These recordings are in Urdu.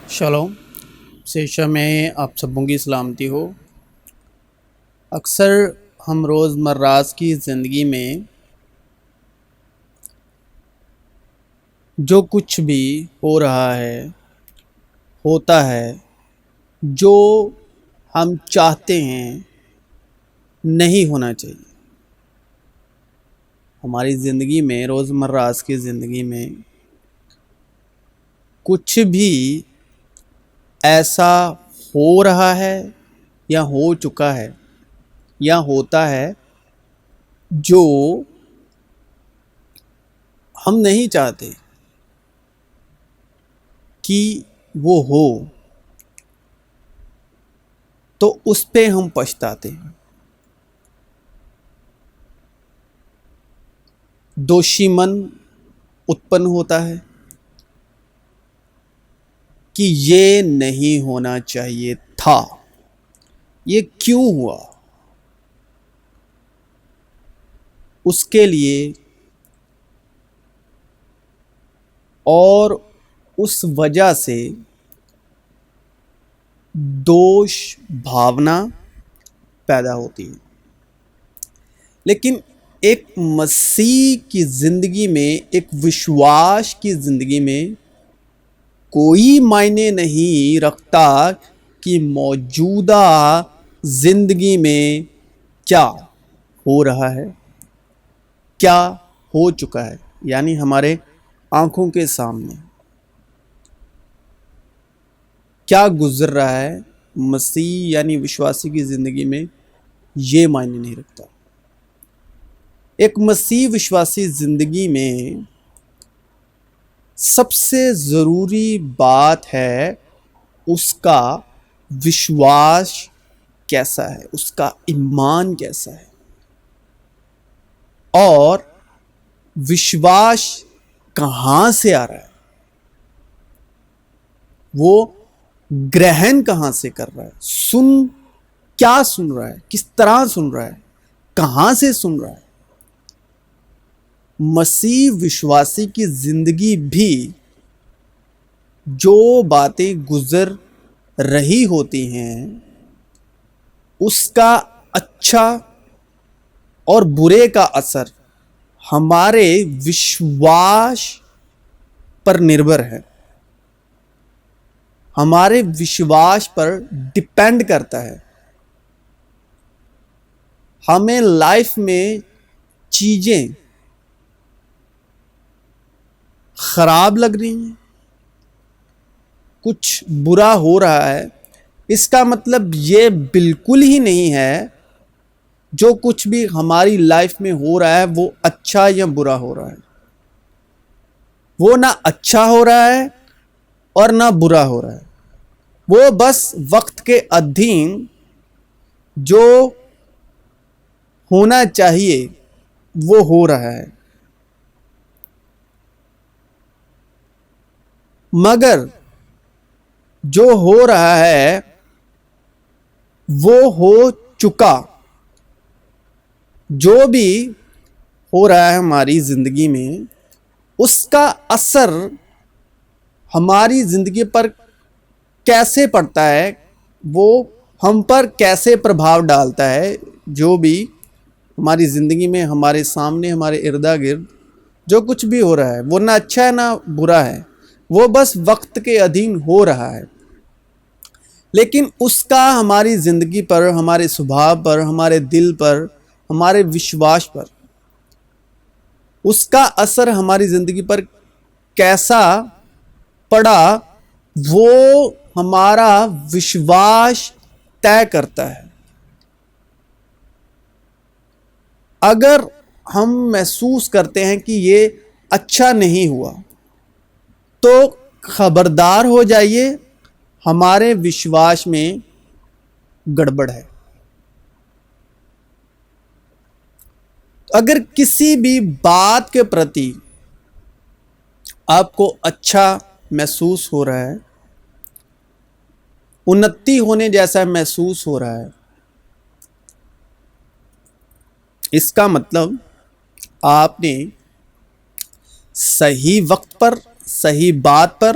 شالوم سیشا میں آپ سبوں کی سلامتی ہو۔ اکثر ہم روزمرہ کی زندگی میں جو کچھ بھی ہو رہا ہے ہوتا ہے، جو ہم چاہتے ہیں نہیں ہونا چاہیے، ہماری زندگی میں روزمرہ کی زندگی میں کچھ بھی ایسا ہو رہا ہے یا ہو چکا ہے یا ہوتا ہے جو ہم نہیں چاہتے کہ وہ ہو، تو اس پہ ہم پچھتاتے ہیں، دوشی من اتپن ہوتا ہے کہ یہ نہیں ہونا چاہیے تھا، یہ کیوں ہوا؟ اس کے لیے اور اس وجہ سے دوش بھاونا پیدا ہوتی ہے۔ لیکن ایک مسیح کی زندگی میں، ایک وشواس کی زندگی میں کوئی معنی نہیں رکھتا کہ موجودہ زندگی میں کیا ہو رہا ہے، کیا ہو چکا ہے، یعنی ہمارے آنکھوں کے سامنے کیا گزر رہا ہے۔ مسیح یعنی وشواسی کی زندگی میں یہ معنی نہیں رکھتا۔ ایک مسیح وشواسی زندگی میں سب سے ضروری بات ہے اس کا وشواس کیسا ہے، اس کا ایمان کیسا ہے، اور وشواس کہاں سے آ رہا ہے، وہ گرہن کہاں سے کر رہا ہے، کیا سن رہا ہے، کس طرح سن رہا ہے، کہاں سے سن رہا ہے۔ مسیح وشواسی کی زندگی بھی جو باتیں گزر رہی ہوتی ہیں اس کا اچھا اور برے کا اثر ہمارے وشواس پر نربھر ہے، ہمارے وشواس پر ڈیپینڈ کرتا ہے۔ ہمیں لائف میں چیزیں خراب لگ رہی ہیں، کچھ برا ہو رہا ہے، اس کا مطلب یہ بالکل ہی نہیں ہے جو کچھ بھی ہماری لائف میں ہو رہا ہے وہ اچھا یا برا ہو رہا ہے۔ وہ نہ اچھا ہو رہا ہے اور نہ برا ہو رہا ہے، وہ بس وقت کے ادھین جو ہونا چاہیے وہ ہو رہا ہے۔ مگر جو ہو رہا ہے وہ ہو چکا، جو بھی ہو رہا ہے ہماری زندگی میں اس کا اثر ہماری زندگی پر کیسے پڑتا ہے، وہ ہم پر کیسے پربھاؤ ڈالتا ہے۔ جو بھی ہماری زندگی میں ہمارے سامنے، ہمارے ارد گرد جو کچھ بھی ہو رہا ہے وہ نہ اچھا ہے نہ برا ہے، وہ بس وقت کے ادھین ہو رہا ہے، لیکن اس کا ہماری زندگی پر، ہمارے سبھاؤ پر، ہمارے دل پر، ہمارے وشواس پر اس کا اثر ہماری زندگی پر کیسا پڑا وہ ہمارا وشواس طے کرتا ہے۔ اگر ہم محسوس کرتے ہیں کہ یہ اچھا نہیں ہوا تو خبردار ہو جائیے، ہمارے وشواس میں گڑبڑ ہے۔ اگر کسی بھی بات کے پرتی آپ کو اچھا محسوس ہو رہا ہے، انتی ہونے جیسا محسوس ہو رہا ہے، اس کا مطلب آپ نے صحیح وقت پر، صحیح بات پر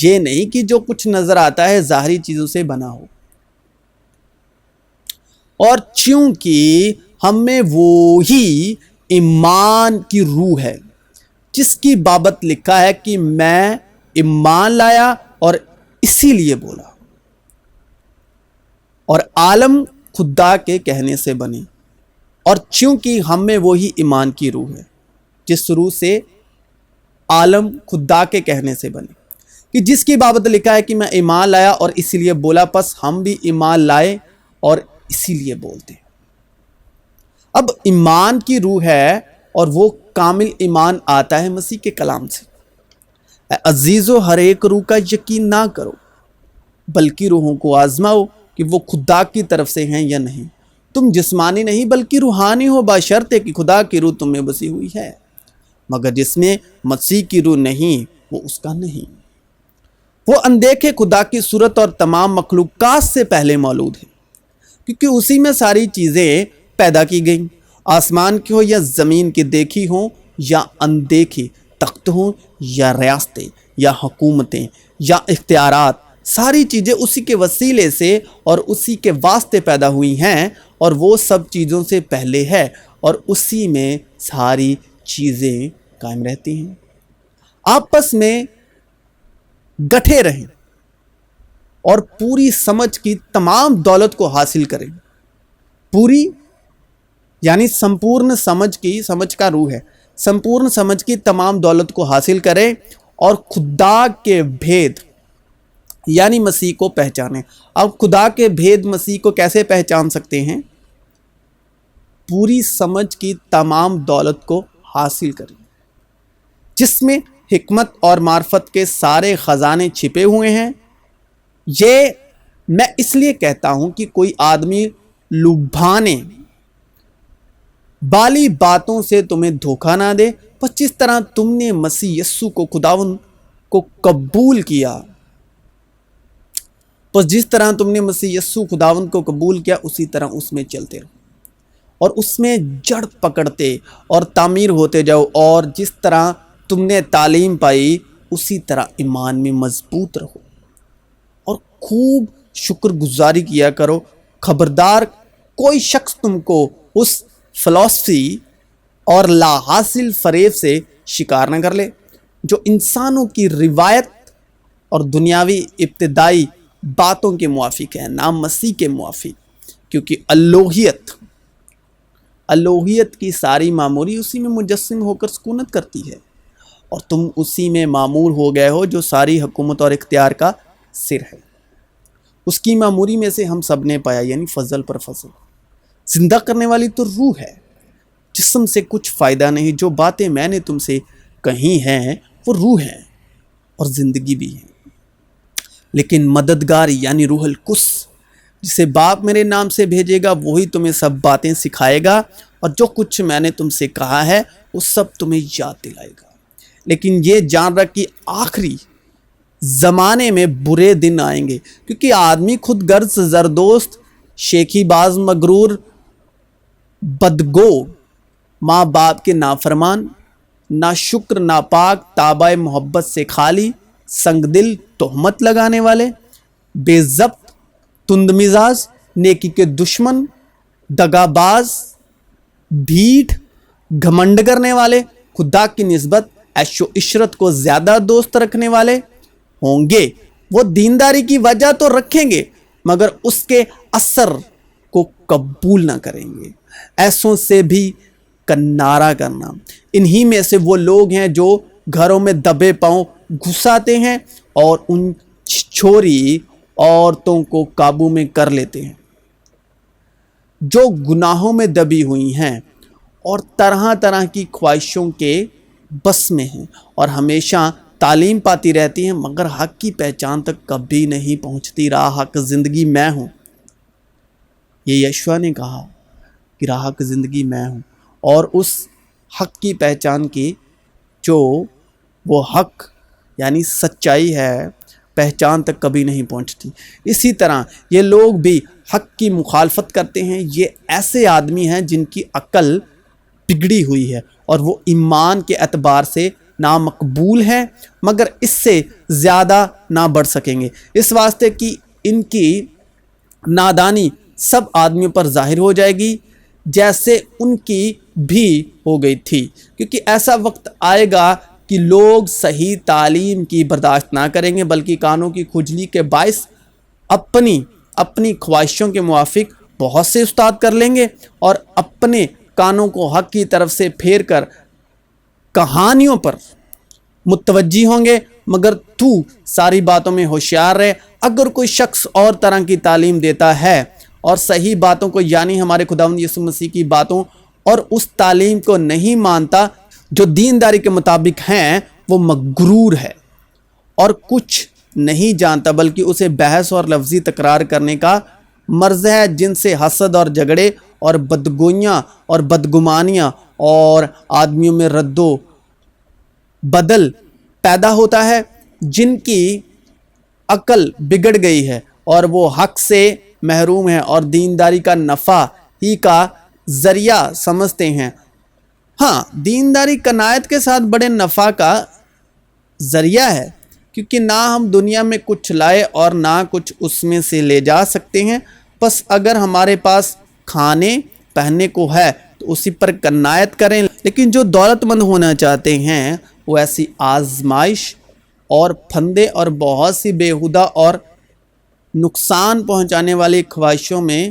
یہ نہیں کہ جو کچھ نظر آتا ہے ظاہری چیزوں سے بنا ہو۔ اور چونکہ ہم میں وہی ایمان کی روح ہے جس کی بابت لکھا ہے کہ میں ایمان لایا اور اسی لیے بولا، اور عالم خدا کے کہنے سے بنے۔ اور چونکہ ہم میں وہی ایمان کی روح ہے جس روح سے عالم خدا کے کہنے سے بنے، کہ جس کی بابت لکھا ہے کہ میں ایمان لایا اور اسی لیے بولا، پس ہم بھی ایمان لائے اور اسی لیے بولتے ہیں۔ اب ایمان کی روح ہے اور وہ کامل ایمان آتا ہے مسیح کے کلام سے۔ اے عزیزو، ہر ایک روح کا یقین نہ کرو بلکہ روحوں کو آزماؤ کہ وہ خدا کی طرف سے ہیں یا نہیں۔ تم جسمانی نہیں بلکہ روحانی ہو، بشرطے کہ خدا کی روح تم میں بسی ہوئی ہے، مگر جس میں مسیح کی روح نہیں وہ اس کا نہیں۔ وہ اندیکھے خدا کی صورت اور تمام مخلوقات سے پہلے موجود ہے، کیونکہ اسی میں ساری چیزیں پیدا کی گئیں، آسمان کی ہو یا زمین کی، دیکھی ہوں یا اندیکھی، تخت ہوں یا ریاستیں یا حکومتیں یا اختیارات، ساری چیزیں اسی کے وسیلے سے اور اسی کے واسطے پیدا ہوئی ہیں، اور وہ سب چیزوں سے پہلے ہے اور اسی میں ساری چیزیں قائم رہتی ہیں۔ آپس میں گٹھے رہیں اور پوری سمجھ کی تمام دولت کو حاصل کریں۔ پوری یعنی سمپورن سمجھ کا روح ہے، سمپورن سمجھ کی تمام دولت کو حاصل کریں اور خدا کے بھید یعنی مسیح کو پہچانیں۔ اب خدا کے بھید مسیح کو کیسے پہچان سکتے ہیں؟ پوری سمجھ کی تمام دولت کو حاصل کریں، جس میں حکمت اور معرفت کے سارے خزانے چھپے ہوئے ہیں۔ یہ میں اس لیے کہتا ہوں کہ کوئی آدمی لبھانے والی باتوں سے تمہیں دھوکہ نہ دے، بس جس طرح تم نے مسیح یسوع کو خداوند کو قبول کیا، اسی طرح اس میں چلتے رہو اور اس میں جڑ پکڑتے اور تعمیر ہوتے جاؤ، اور جس طرح تم نے تعلیم پائی اسی طرح ایمان میں مضبوط رہو، اور خوب شکر گزاری کیا کرو۔ خبردار کوئی شخص تم کو اس فلسفی اور لا حاصل فریب سے شکار نہ کر لے جو انسانوں کی روایت اور دنیاوی ابتدائی باتوں کے موافق ہے، نام مسیح کے موافق، کیونکہ الوہیت کی ساری معموری اسی میں مجسم ہو کر سکونت کرتی ہے، اور تم اسی میں معمور ہو گئے ہو جو ساری حکومت اور اختیار کا سر ہے۔ اس کی معموری میں سے ہم سب نے پایا، یعنی فضل پر فضل۔ زندہ کرنے والی تو روح ہے، جسم سے کچھ فائدہ نہیں۔ جو باتیں میں نے تم سے کہی ہیں وہ روح ہیں اور زندگی بھی ہے، لیکن مددگار یعنی روح القدس جسے باپ میرے نام سے بھیجے گا، وہی تمہیں سب باتیں سکھائے گا، اور جو کچھ میں نے تم سے کہا ہے وہ سب تمہیں یاد دلائے گا۔ لیکن یہ جان رکھ کہ آخری زمانے میں برے دن آئیں گے، کیونکہ آدمی خود غرض، زردوست، شیخی باز، مغرور، بدگو، ماں باپ کے نافرمان، ناشکر، ناپاک، تابع محبت سے خالی، سنگ دل، تہمت لگانے والے، بے ضبط، تند مزاج، نیکی کے دشمن، دغا باز، بھیڑ، گھمنڈ کرنے والے، خدا کی نسبت عیش و عشرت کو زیادہ دوست رکھنے والے ہوں گے۔ وہ دینداری کی وجہ تو رکھیں گے مگر اس کے اثر کو قبول نہ کریں گے۔ ایسوں سے بھی کنارہ کرنا۔ انہی میں سے وہ لوگ ہیں جو گھروں میں دبے پاؤں گھس آتے ہیں اور ان چھوری عورتوں کو قابو میں کر لیتے ہیں جو گناہوں میں دبی ہوئی ہیں اور طرح طرح کی خواہشوں کے بس میں ہیں، اور ہمیشہ تعلیم پاتی رہتی ہیں مگر حق کی پہچان تک کبھی نہیں پہنچتی۔ راہ حق زندگی میں ہوں، یہ یشوع نے کہا کہ راہ حق زندگی میں ہوں، اور اس حق کی پہچان کی جو وہ حق یعنی سچائی ہے پہچان تک کبھی نہیں پہنچتی۔ اسی طرح یہ لوگ بھی حق کی مخالفت کرتے ہیں۔ یہ ایسے آدمی ہیں جن کی عقل بگڑی ہوئی ہے اور وہ ایمان کے اعتبار سے نامقبول ہیں مگر اس سے زیادہ نہ بڑھ سکیں گے، اس واسطے کہ ان کی نادانی سب آدمیوں پر ظاہر ہو جائے گی جیسے ان کی بھی ہو گئی تھی، کیونکہ ایسا وقت آئے گا کہ لوگ صحیح تعلیم کی برداشت نہ کریں گے بلکہ کانوں کی کھجلی کے باعث اپنی خواہشوں کے موافق بہت سے استاد کر لیں گے اور اپنے کانوں کو حق کی طرف سے پھیر کر کہانیوں پر متوجہ ہوں گے، مگر تو ساری باتوں میں ہوشیار رہے۔ اگر کوئی شخص اور طرح کی تعلیم دیتا ہے اور صحیح باتوں کو یعنی ہمارے خداوند یسوع مسیح کی باتوں اور اس تعلیم کو نہیں مانتا جو دینداری کے مطابق ہیں، وہ مغرور ہے اور کچھ نہیں جانتا بلکہ اسے بحث اور لفظی تکرار کرنے کا مرض ہے، جن سے حسد اور جھگڑے اور بدگوئیاں اور بدگمانیاں اور آدمیوں میں رد و بدل پیدا ہوتا ہے، جن کی عقل بگڑ گئی ہے اور وہ حق سے محروم ہیں اور دینداری کا نفع ہی کا ذریعہ سمجھتے ہیں۔ ہاں، دینداری کنایت کے ساتھ بڑے نفع کا ذریعہ ہے، کیونکہ نہ ہم دنیا میں کچھ لائے اور نہ کچھ اس میں سے لے جا سکتے ہیں، بس اگر ہمارے پاس کھانے پہننے کو ہے تو اسی پر کنایت کریں۔ لیکن جو دولت مند ہونا چاہتے ہیں وہ ایسی آزمائش اور پھندے اور بہت سی بےہودہ اور نقصان پہنچانے والی خواہشوں میں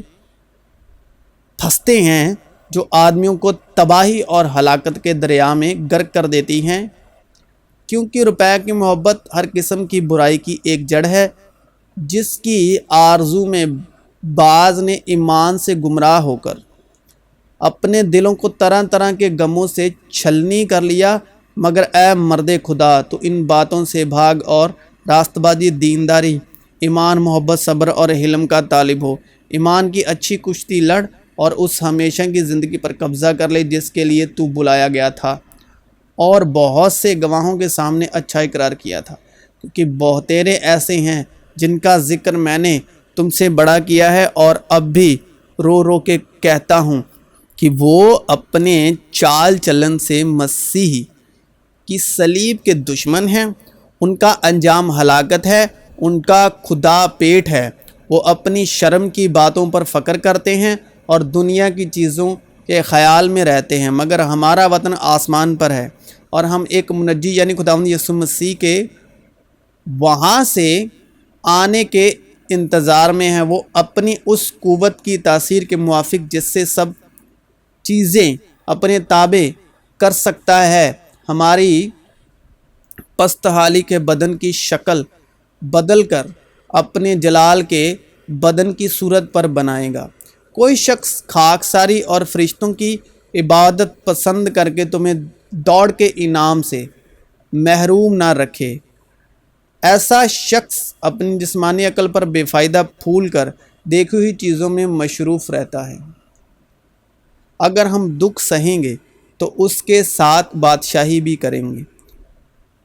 پھنستے ہیں جو آدمیوں کو تباہی اور ہلاکت کے دریا میں غرق کر دیتی ہیں، کیونکہ روپے کی محبت ہر قسم کی برائی کی ایک جڑ ہے، جس کی آرزو میں بعض نے ایمان سے گمراہ ہو کر اپنے دلوں کو طرح طرح کے غموں سے چھلنی کر لیا۔ مگر اے مرد خدا، تو ان باتوں سے بھاگ اور راست بازی، دینداری، ایمان، محبت، صبر اور حلم کا طالب ہو۔ ایمان کی اچھی کشتی لڑ اور اس ہمیشہ کی زندگی پر قبضہ کر لے جس کے لیے تو بلایا گیا تھا اور بہت سے گواہوں کے سامنے اچھا اقرار کیا تھا، کیونکہ بہتیرے ایسے ہیں جن کا ذکر میں نے تم سے بڑا کیا ہے اور اب بھی رو رو کے کہتا ہوں کہ وہ اپنے چال چلن سے مسیح کی صلیب کے دشمن ہیں، ان کا انجام ہلاکت ہے، ان کا خدا پیٹ ہے، وہ اپنی شرم کی باتوں پر فخر کرتے ہیں اور دنیا کی چیزوں کے خیال میں رہتے ہیں، مگر ہمارا وطن آسمان پر ہے اور ہم ایک منجی یعنی خداوند یسوع مسیح کے وہاں سے آنے کے انتظار میں ہیں۔ وہ اپنی اس قوت کی تاثیر کے موافق جس سے سب چیزیں اپنے تابع کر سکتا ہے، ہماری پست حالی کے بدن کی شکل بدل کر اپنے جلال کے بدن کی صورت پر بنائے گا۔ کوئی شخص خاکساری اور فرشتوں کی عبادت پسند کر کے تمہیں دوڑ کے انعام سے محروم نہ رکھے۔ ایسا شخص اپنی جسمانی عقل پر بے فائدہ پھول کر دیکھی ہوئی چیزوں میں مصروف رہتا ہے۔ اگر ہم دکھ سہیں گے تو اس کے ساتھ بادشاہی بھی کریں گے۔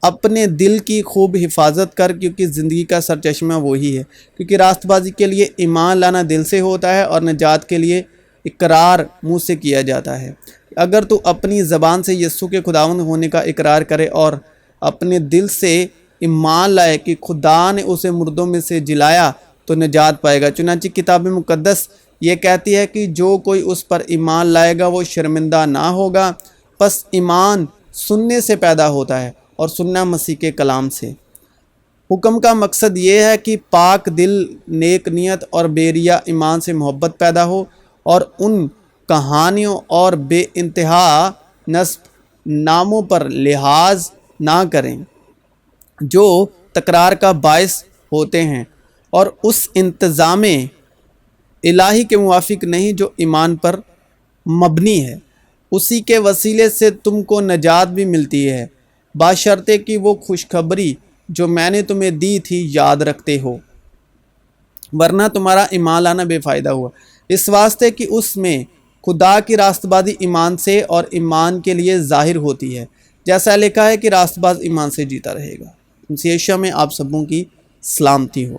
اپنے دل کی خوب حفاظت کر، کیونکہ زندگی کا سرچشمہ وہی ہے، کیونکہ راست بازی کے لیے ایمان لانا دل سے ہوتا ہے اور نجات کے لیے اقرار منہ سے کیا جاتا ہے۔ اگر تو اپنی زبان سے یسوع کے خداوند ہونے کا اقرار کرے اور اپنے دل سے ایمان لائے کہ خدا نے اسے مردوں میں سے جلایا تو نجات پائے گا۔ چنانچہ کتاب مقدس یہ کہتی ہے کہ جو کوئی اس پر ایمان لائے گا وہ شرمندہ نہ ہوگا۔ پس ایمان سننے سے پیدا ہوتا ہے اور سننا مسیح کے کلام سے۔ حکم کا مقصد یہ ہے کہ پاک دل، نیک نیت اور بے ریا ایمان سے محبت پیدا ہو اور ان کہانیوں اور بے انتہا نسب ناموں پر لحاظ نہ کریں جو تکرار کا باعث ہوتے ہیں اور اس انتظام الہی کے موافق نہیں جو ایمان پر مبنی ہے۔ اسی کے وسیلے سے تم کو نجات بھی ملتی ہے، بشرطے کہ وہ خوشخبری جو میں نے تمہیں دی تھی یاد رکھتے ہو، ورنہ تمہارا ایمان لانا بے فائدہ ہوا، اس واسطے کہ اس میں خدا کی راست بازی ایمان سے اور ایمان کے لیے ظاہر ہوتی ہے، جیسا لکھا ہے کہ راست باز ایمان سے جیتا رہے گا۔ مسیح یسوع میں آپ سبوں کی سلامتی ہو۔